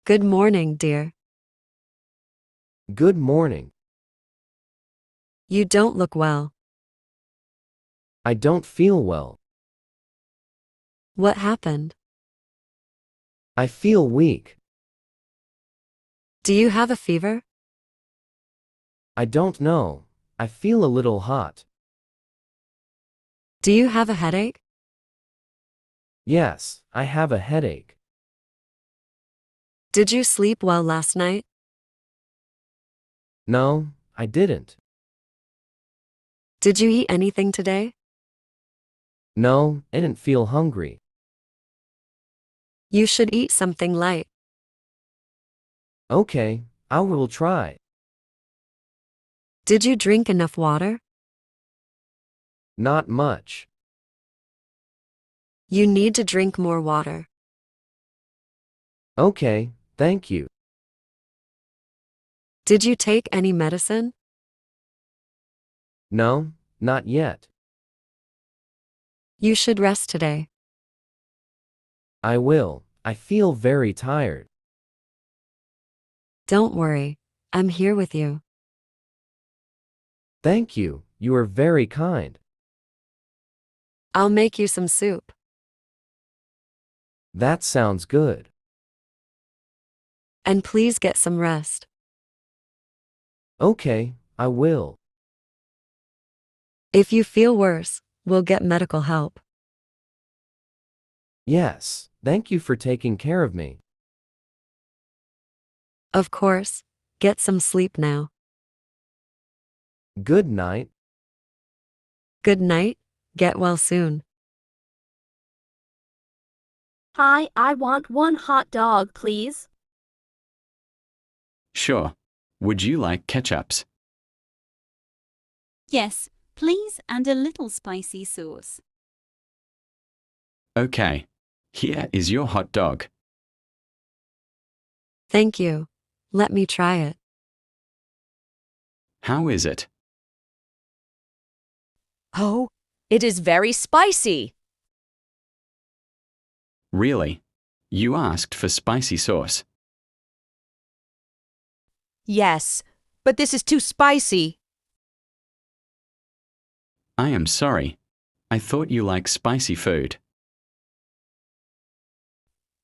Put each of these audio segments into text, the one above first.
Good morning, dear. Good morning. You don't look well. I don't feel well. What happened? I feel weak. Do you have a fever? I don't know. I feel a little hot. Do you have a headache? Yes, I have a headache. Did you sleep well last night? No, I didn't. Did you eat anything today? No, I didn't feel hungry. You should eat something light. Okay, I will try. Did you drink enough water? Not much. You need to drink more water. Okay, thank you. Did you take any medicine? No, not yet. You should rest today. I will. I feel very tired. Don't worry. I'm here with you. Thank you. You are very kind. I'll make you some soup. That sounds good. And please get some rest. Okay, I will. If you feel worse, we'll get medical help. Yes, thank you for taking care of me. Of course. Get some sleep now. Good night. Good night. Get well soon. Hi, I want one hot dog, please. Sure. Would you like ketchups? Yes, please, and a little spicy sauce. Okay. Here is your hot dog. Thank you. Let me try it. How is it? Oh, it is very spicy. Really? You asked for spicy sauce. Yes, but this is too spicy. I am sorry. I thought you liked spicy food.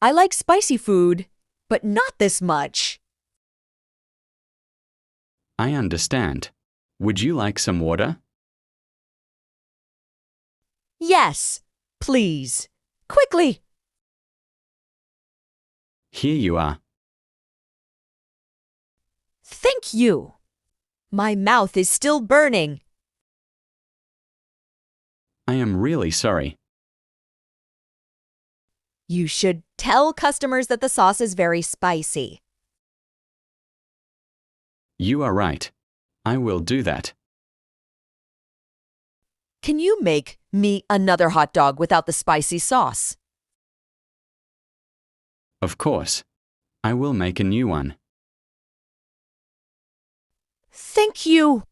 I like spicy food, but not this much. I understand. Would you like some water? Yes, please. Quickly. Here you are. Thank you. My mouth is still burning. I am really sorry. You should tell customers that the sauce is very spicy. You are right. I will do that. Can you make me another hot dog without the spicy sauce? Of course. I will make a new one. Thank you.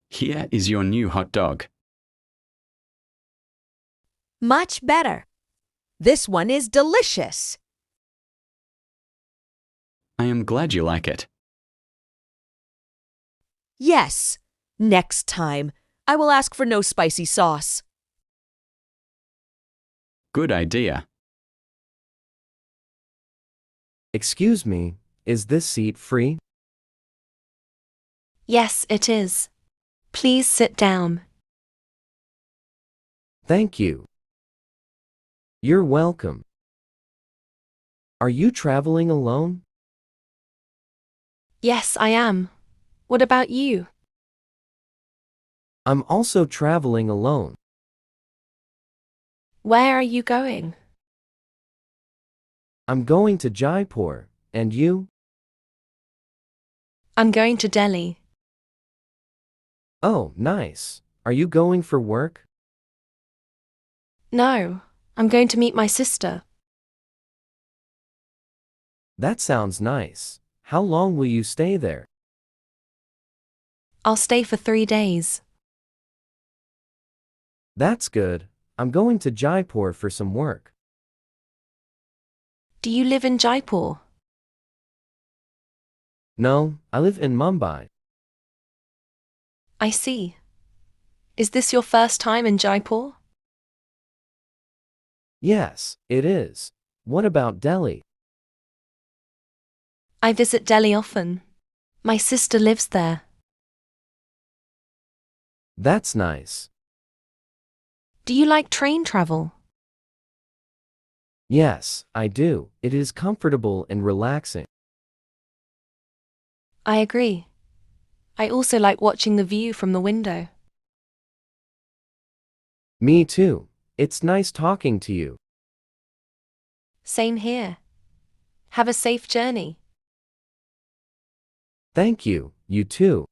Here is your new hot dog. Much better. This one is delicious. I am glad you like it. Yes, next time I will ask for no spicy sauce. Good idea. Excuse me, is this seat free? Yes, it is. Please sit down. Thank you. You're welcome. Are you traveling alone? Yes, I am. What about you? I'm also traveling alone. Where are you going? I'm going to Jaipur, and you? I'm going to Delhi. Oh, nice. Are you going for work? No, I'm going to meet my sister. That sounds nice. How long will you stay there? I'll stay for 3 days. That's good. I'm going to Jaipur for some work. Do you live in Jaipur? No, I live in Mumbai. I see. Is this your first time in Jaipur? Yes, it is. What about Delhi? I visit Delhi often. My sister lives there. That's nice. Do you like train travel? Yes, I do. It is comfortable and relaxing. I agree. I also like watching the view from the window. Me too. It's nice talking to you. Same here. Have a safe journey. Thank you, you too.